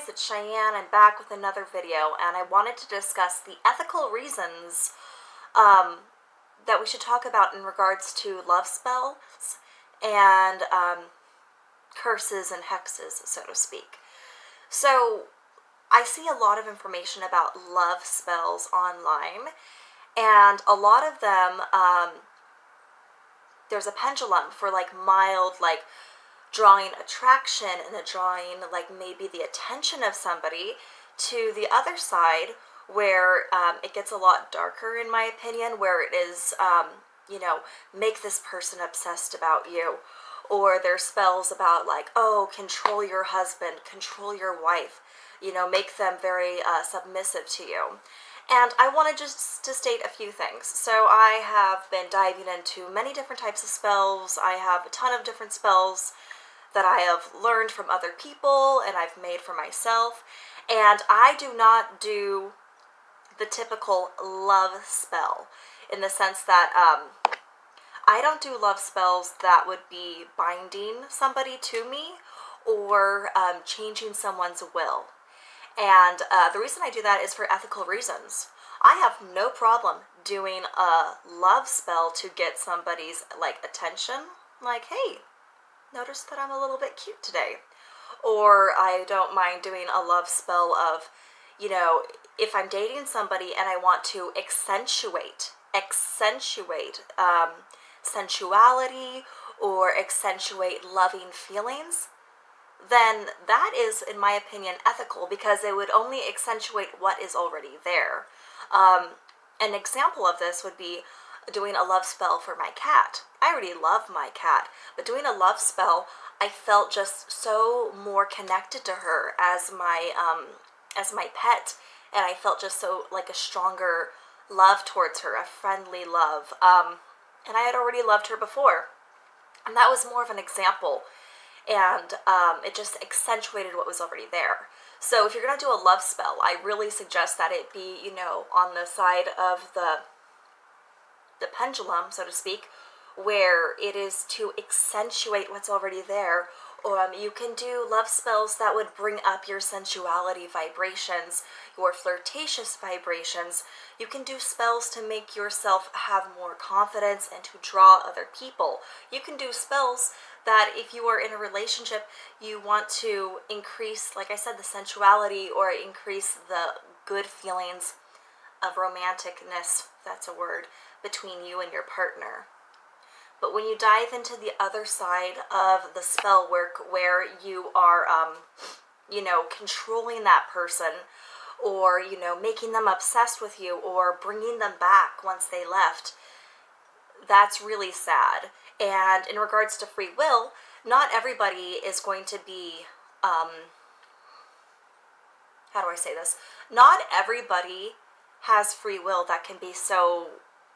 guys, it's Cheyenne. I'm back with another video, and I wanted to discuss the ethical reasons that we should talk about in regards to love spells and curses and hexes, so to speak. So I see a lot of information about love spells online, and a lot of them, there's a pendulum for like mild, like drawing attraction and drawing like maybe the attention of somebody, to the other side where it gets a lot darker, in my opinion, where it is, make this person obsessed about you. Or there's spells about like, oh, control your husband, control your wife, make them very submissive to you. And I wanted just to state a few things. So I have been diving into many different types of spells. I have a ton of different spells that I have learned from other people and I've made for myself. And I do not do the typical love spell, in the sense that I don't do love spells that would be binding somebody to me or changing someone's will. And the reason I do that is for ethical reasons. I have no problem doing a love spell to get somebody's like attention, like, hey, notice that I'm a little bit cute today. Or I don't mind doing a love spell of, if I'm dating somebody and I want to accentuate sensuality or accentuate loving feelings, then that is, in my opinion, ethical, because it would only accentuate what is already there. An example of this would be doing a love spell for my cat. I already love my cat, but doing a love spell, I felt just so more connected to her as my pet, and I felt just so like a stronger love towards her, a friendly love. And I had already loved her before, and that was more of an example, and it just accentuated what was already there. So if you're gonna do a love spell, I really suggest that it be, on the side of the pendulum, so to speak, where it is to accentuate what's already there. You can do love spells that would bring up your sensuality vibrations, your flirtatious vibrations. You can do spells to make yourself have more confidence and to draw other people. You can do spells that if you are in a relationship, you want to increase, like I said, the sensuality, or increase the good feelings of romanticness, if that's a word, between you and your partner. But when you dive into the other side of the spell work, where you are, controlling that person, or, making them obsessed with you, or bringing them back once they left, that's really sad. And in regards to free will, not everybody is going to be, how do I say this? Not everybody has free will that can be so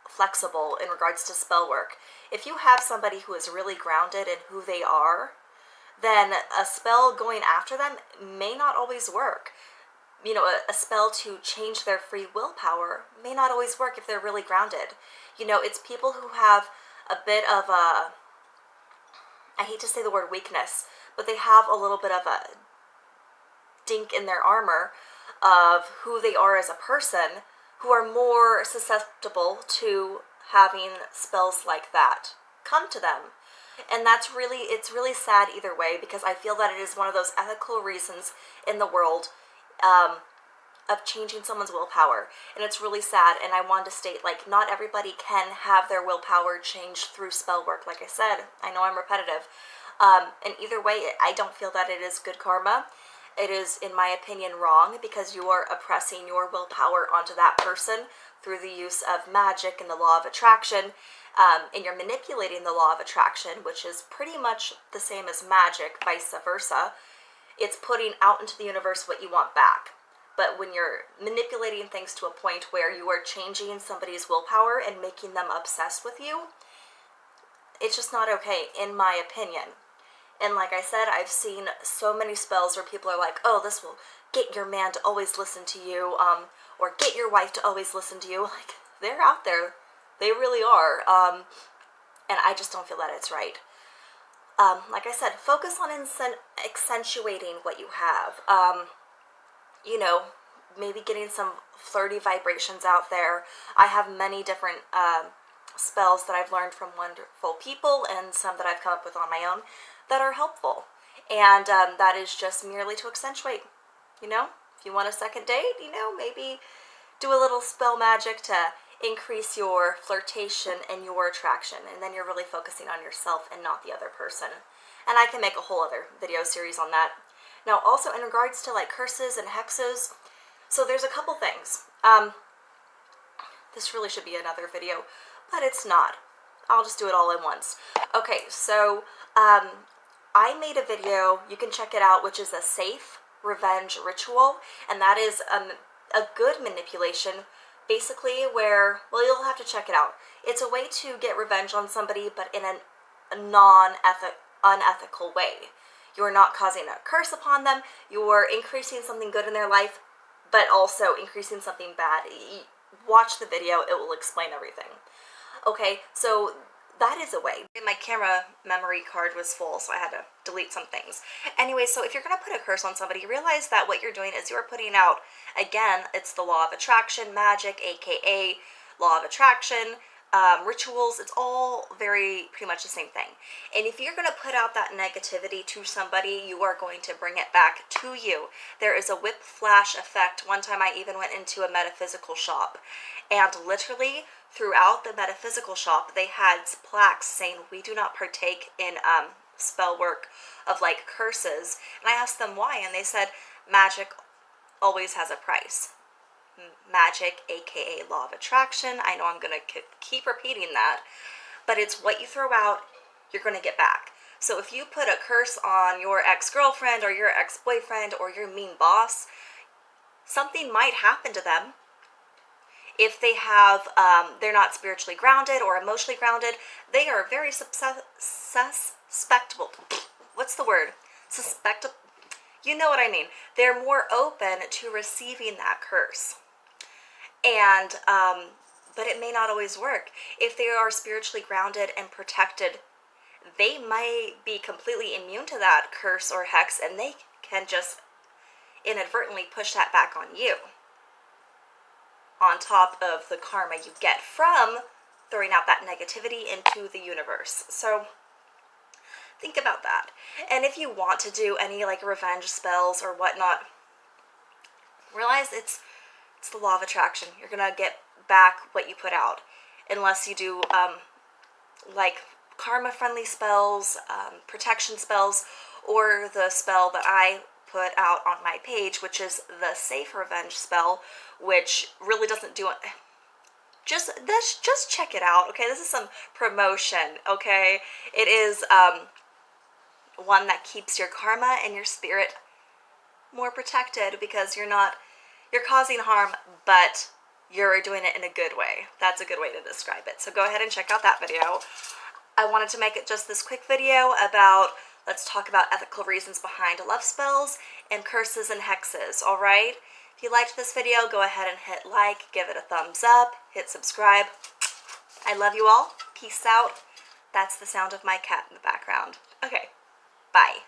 flexible in regards to spell work. If you have somebody who is really grounded in who they are, then a spell going after them may not always work. A spell to change their free willpower may not always work if they're really grounded. It's people who have a bit of a, I hate to say the word weakness, but they have a little bit of a dink in their armor of who they are as a person, who are more susceptible to having spells like that come to them. And it's really sad either way, because I feel that it is one of those ethical reasons in the world of changing someone's willpower. And it's really sad, and I wanted to state, like, not everybody can have their willpower changed through spell work. Like I said, I know I'm repetitive. And either way, I don't feel that it is good karma. It is, in my opinion, wrong, because you are oppressing your willpower onto that person through the use of magic and the law of attraction, and you're manipulating the law of attraction, which is pretty much the same as magic, vice versa. It's putting out into the universe what you want back. But when you're manipulating things to a point where you are changing somebody's willpower and making them obsessed with you, it's just not okay, in my opinion. And like I said, I've seen so many spells where people are like, oh, this will get your man to always listen to you, or get your wife to always listen to you. Like, they're out there. They really are. And I just don't feel that it's right. Like I said, focus on accentuating what you have. you know, maybe getting some flirty vibrations out there. I have many different spells that I've learned from wonderful people and some that I've come up with on my own that are helpful. And that is just merely to accentuate, if you want a second date, maybe do a little spell magic to increase your flirtation and your attraction. And then you're really focusing on yourself and not the other person. And I can make a whole other video series on that. Now, also in regards to like curses and hexes, so there's a couple things. This really should be another video, but it's not. I'll just do it all at once. Okay, so I made a video, you can check it out, which is a safe revenge ritual, and that is a good manipulation, basically where, well, you'll have to check it out. It's a way to get revenge on somebody, but in a unethical way. You are not causing a curse upon them, you're increasing something good in their life, but also increasing something bad. Watch the video, it will explain everything. Okay, so that is a way. My camera memory card was full, so I had to delete some things. Anyway, so if you're going to put a curse on somebody, realize that what you're doing is you're putting out, again, it's the law of attraction, magic, aka law of attraction, rituals, it's all pretty much the same thing. And if you're going to put out that negativity to somebody, you are going to bring it back to you. There is a whiplash effect. One time I even went into a metaphysical shop, and literally throughout the metaphysical shop, they had plaques saying, we do not partake in spell work of like curses. And I asked them why, and they said, magic always has a price. Magic, aka law of attraction. I know I'm going to keep repeating that, but it's what you throw out, you're going to get back. So if you put a curse on your ex-girlfriend or your ex-boyfriend or your mean boss, something might happen to them. If they have, they're not spiritually grounded or emotionally grounded, they are very susceptible. What's the word? Suspectable. You know what I mean. They're more open to receiving that curse. And, but it may not always work. If they are spiritually grounded and protected, they might be completely immune to that curse or hex, and they can just inadvertently push that back on you, on top of the karma you get from throwing out that negativity into the universe. So think about that. And if you want to do any like revenge spells or whatnot, realize it's the law of attraction. You're gonna get back what you put out, unless you do like karma friendly spells, protection spells, or the spell that I put out on my page, which is the safe revenge spell, which really doesn't do it. Just check it out, okay? This is some promotion, okay? It is one that keeps your karma and your spirit more protected, because you're causing harm, but you're doing it in a good way. That's a good way to describe it. So go ahead and check out that video. I wanted to make it just this quick video about, let's talk about ethical reasons behind love spells and curses and hexes, all right? If you liked this video, go ahead and hit like, give it a thumbs up, hit subscribe. I love you all. Peace out. That's the sound of my cat in the background. Okay, bye.